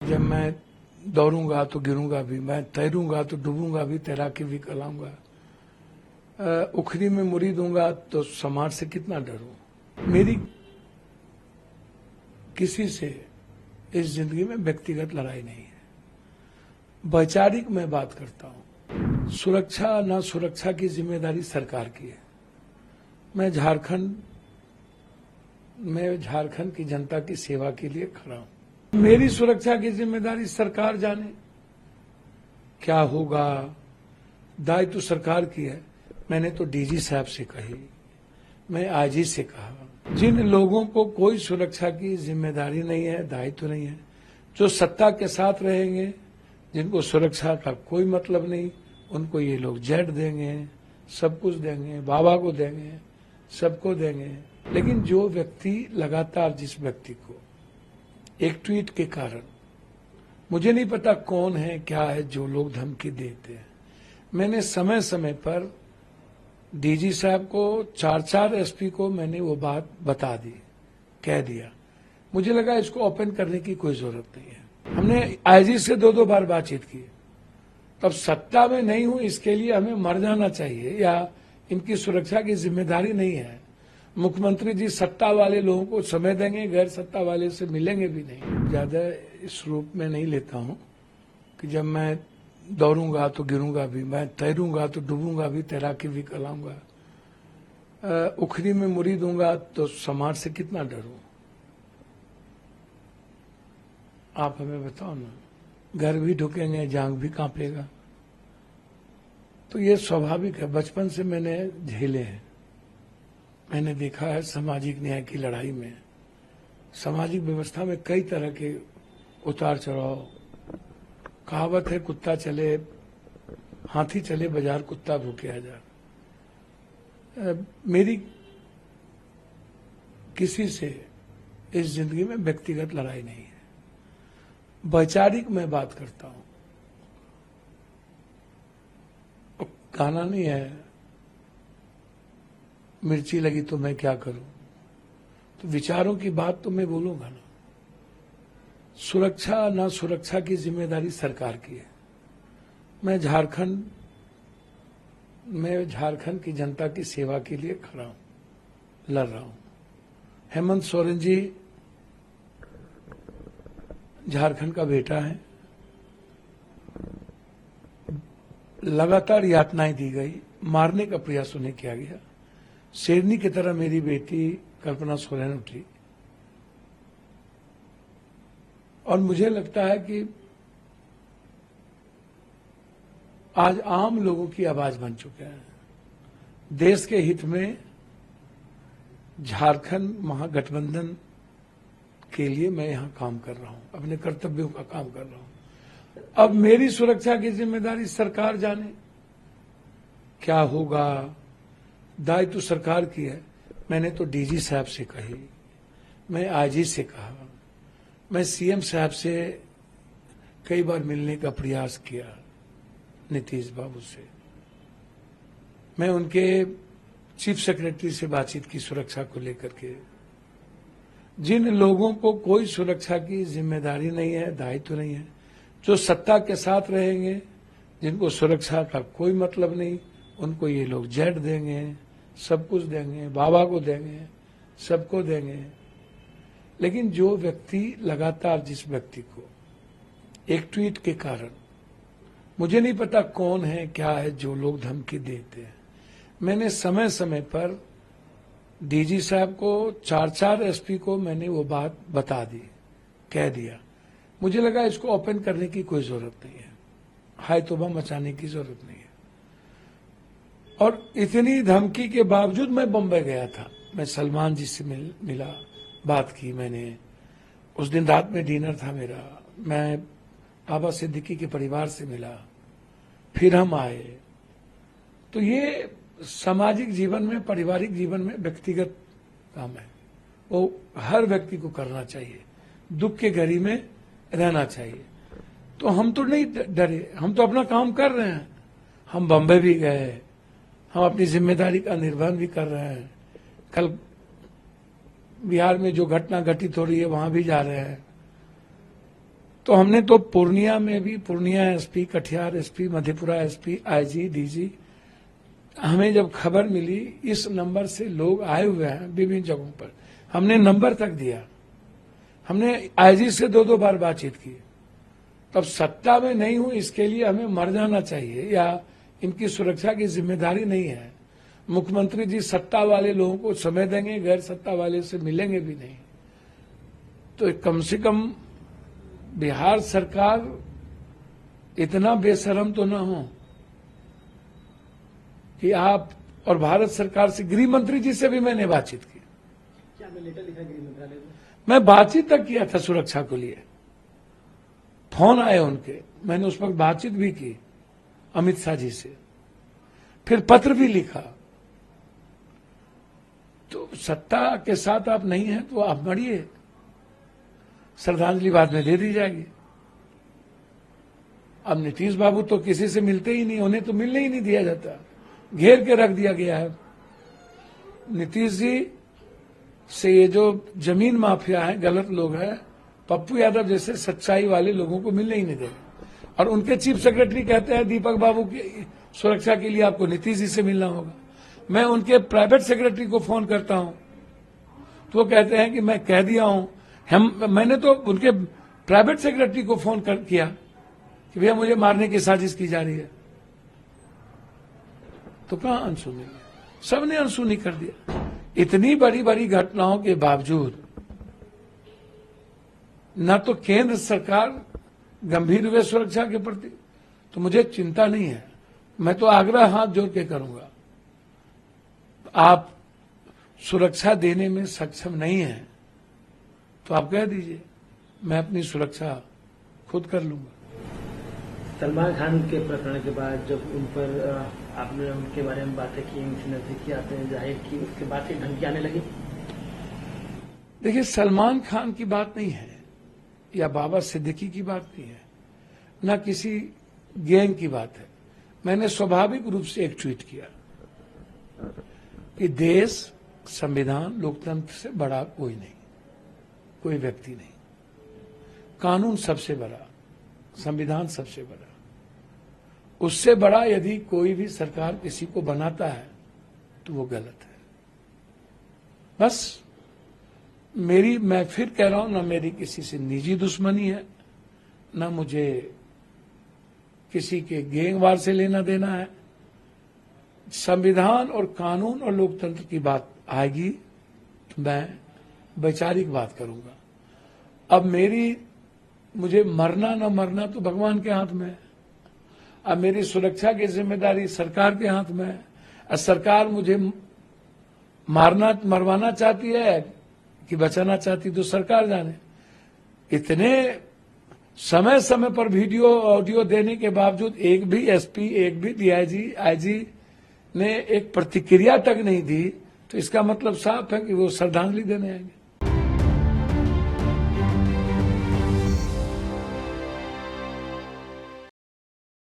जब मैं दौड़ूंगा तो गिरूंगा भी, मैं तैरूंगा तो डूबूंगा भी, तैराकी भी कहलाऊंगा। उखरी में मुरी दूंगा तो समाज से कितना डरूं। मेरी किसी से इस जिंदगी में व्यक्तिगत लड़ाई नहीं है। वैचारिक मैं बात करता हूं। सुरक्षा ना सुरक्षा की जिम्मेदारी सरकार की है। मैं झारखंड की जनता की सेवा के लिए खड़ा हूं। मेरी सुरक्षा की जिम्मेदारी सरकार जाने, क्या होगा दायित्व तो सरकार की है। मैंने तो डीजी साहब से कही, मैं आईजी से कहा, जिन लोगों को कोई सुरक्षा की जिम्मेदारी नहीं है, दायित्व नहीं है, जो सत्ता के साथ रहेंगे, जिनको सुरक्षा का कोई मतलब नहीं, उनको ये लोग जेट देंगे, सब कुछ देंगे, बाबा को देंगे, सबको देंगे। लेकिन जो व्यक्ति लगातार, जिस व्यक्ति को एक ट्वीट के कारण, मुझे नहीं पता कौन है क्या है, जो लोग धमकी देते हैं, मैंने समय समय पर डीजी साहब को, 4 एसपी को मैंने वो बात बता दी, कह दिया। मुझे लगा इसको ओपन करने की कोई जरूरत नहीं है। हमने आईजी से 2 बार बातचीत की। तब सत्ता में नहीं हूं इसके लिए हमें मर जाना चाहिए, या इनकी सुरक्षा की जिम्मेदारी नहीं है। मुख्यमंत्री जी सत्ता वाले लोगों को समय देंगे, गैर सत्ता वाले से मिलेंगे भी नहीं। ज्यादा इस रूप में नहीं लेता हूं कि जब मैं दौड़ूंगा तो गिरूंगा भी, मैं तैरूंगा तो डूबूंगा भी, तैराकी भी कहलाऊंगा। उखरी में मुरी दूंगा तो समाज से कितना डरूं। आप हमें बताओ ना, घर भी ढुकेंगे, जांग भी कांपेगा। तो ये स्वाभाविक है, बचपन से मैंने झेले हैं। मैंने देखा है सामाजिक न्याय की लड़ाई में, सामाजिक व्यवस्था में कई तरह के उतार चढ़ाव। कहावत है, कुत्ता चले, हाथी चले बाजार, कुत्ता भूखे हजार। मेरी किसी से इस जिंदगी में व्यक्तिगत लड़ाई नहीं है। वैचारिक मैं बात करता हूं। गाना नहीं है, मिर्ची लगी तो मैं क्या करूं। तो विचारों की बात तो मैं बोलूंगा ना। सुरक्षा ना सुरक्षा की जिम्मेदारी सरकार की है। मैं झारखंड की जनता की सेवा के लिए खड़ा हूं, लड़ रहा हूं। हेमंत सोरेन जी झारखंड का बेटा है। लगातार यातनाएं दी गई, मारने का प्रयास उन्हें किया गया। शेरनी की तरह मेरी बेटी कल्पना सोरेन उठी, और मुझे लगता है कि आज आम लोगों की आवाज बन चुके हैं। देश के हित में झारखंड महागठबंधन के लिए मैं यहां काम कर रहा हूं, अपने कर्तव्यों का काम कर रहा हूं। अब मेरी सुरक्षा की जिम्मेदारी सरकार जाने, क्या होगा दायित्व तो सरकार की है। मैंने तो डीजी साहब से कही, मैं आईजी से कहा, मैं सीएम साहब से कई बार मिलने का प्रयास किया, नीतीश बाबू से। मैं उनके चीफ सेक्रेटरी से बातचीत की सुरक्षा को लेकर के। जिन लोगों को कोई सुरक्षा की जिम्मेदारी नहीं है, दायित्व नहीं है, जो सत्ता के साथ रहेंगे, जिनको सुरक्षा का कोई मतलब नहीं, उनको ये लोग जेट देंगे, सब कुछ देंगे, बाबा को देंगे, सबको देंगे। लेकिन जो व्यक्ति लगातार, जिस व्यक्ति को एक ट्वीट के कारण, मुझे नहीं पता कौन है क्या है, जो लोग धमकी देते हैं, मैंने समय समय पर डीजी साहब को, 4 एसपी को मैंने वो बात बता दी, कह दिया। मुझे लगा इसको ओपन करने की कोई जरूरत नहीं है, हाय तौबा मचाने की जरूरत नहीं है। और इतनी धमकी के बावजूद मैं बम्बई गया था। मैं सलमान जी से मिला, बात की मैंने। उस दिन रात में डिनर था मेरा। मैं बाबा सिद्दीकी के परिवार से मिला, फिर हम आए। तो ये सामाजिक जीवन में, पारिवारिक जीवन में व्यक्तिगत काम है, वो हर व्यक्ति को करना चाहिए। दुख के घड़ी में रहना चाहिए। तो हम तो नहीं डरे, हम तो अपना काम कर रहे हैं। हम बम्बई भी गए, हम अपनी जिम्मेदारी का निर्वहन भी कर रहे हैं। कल बिहार में जो घटना घटित हो रही है, वहां भी जा रहे हैं। तो हमने तो पूर्णिया में भी, Purnia SP, Katihar SP, Madhepura SP, IG, DG, हमें जब खबर मिली इस नंबर से लोग आए हुए हैं विभिन्न जगहों पर, हमने नंबर तक दिया। हमने आईजी से 2-2 बार बातचीत की। तब सत्ता में नहीं हूं इसके लिए हमें मर जाना चाहिए या इनकी सुरक्षा की जिम्मेदारी नहीं है। मुख्यमंत्री जी सत्ता वाले लोगों को समय देंगे, गैर सत्ता वाले से मिलेंगे भी नहीं। तो कम से कम बिहार सरकार इतना बेशरम तो ना हो कि आप, और भारत सरकार से, गृह मंत्री जी से भी मैंने बातचीत की। क्या मैं लेटर लिखा गृह मंत्रालय को? मैं बातचीत तक किया था सुरक्षा को लिए, फोन आए उनके, मैंने उस वक्त बातचीत भी की अमित शाह जी से, फिर पत्र भी लिखा। तो सत्ता के साथ आप नहीं हैं तो आप मरिए, श्रद्धांजलि बाद में दे दी जाएगी। अब नीतीश बाबू तो किसी से मिलते ही नहीं, उन्हें तो मिलने ही नहीं दिया जाता, घेर के रख दिया गया है। नीतीश जी से ये जो जमीन माफिया है, गलत लोग हैं, पप्पू यादव जैसे सच्चाई वाले लोगों को मिलने ही नहीं देगा। और उनके चीफ सेक्रेटरी कहते हैं दीपक बाबू की सुरक्षा के लिए आपको नीतीश जी से मिलना होगा। मैं उनके प्राइवेट सेक्रेटरी को फोन करता हूं तो वो कहते हैं कि मैं कह दिया हूं। मैंने तो उनके प्राइवेट सेक्रेटरी को फोन किया कि भैया मुझे मारने की साजिश की जा रही है, तो कहां अनसुनी, सबने अनसुनी कर दिया। इतनी बड़ी बड़ी घटनाओं के बावजूद न तो केंद्र सरकार गंभीर हुए सुरक्षा के प्रति, तो मुझे चिंता नहीं है। मैं तो आग्रह हाथ जोड़ के करूंगा, आप सुरक्षा देने में सक्षम नहीं है तो आप कह दीजिए, मैं अपनी सुरक्षा खुद कर लूंगा। सलमान खान के प्रकरण के बाद जब उन पर आपने उनके बारे में बातें की, उनसे नजदीकी आपने जाहिर की, उसके बाद से धमकी आने लगी? देखिए, सलमान खान की बात नहीं है या बाबा सिद्दीकी की बात नहीं है, ना किसी गैंग की बात है। मैंने स्वाभाविक रूप से एक ट्वीट किया कि देश, संविधान, लोकतंत्र से बड़ा कोई नहीं, कोई व्यक्ति नहीं। कानून सबसे बड़ा, संविधान सबसे बड़ा, उससे बड़ा यदि कोई भी सरकार किसी को बनाता है तो वो गलत है। बस मैं फिर कह रहा हूं, ना मेरी किसी से निजी दुश्मनी है, ना मुझे किसी के गैंगवार से लेना देना है। संविधान और कानून और लोकतंत्र की बात आएगी तो मैं वैचारिक बात करूंगा। अब मुझे मरना न मरना तो भगवान के हाथ में है। अब मेरी सुरक्षा की जिम्मेदारी सरकार के हाथ में है। अब सरकार मुझे मरवाना चाहती है कि बचाना चाहती, तो सरकार जाने। इतने समय समय पर वीडियो ऑडियो देने के बावजूद एक भी एसपी, एक भी डीआईजी, आईजी ने एक प्रतिक्रिया तक नहीं दी, तो इसका मतलब साफ है कि वो श्रद्धांजलि देने आएंगे।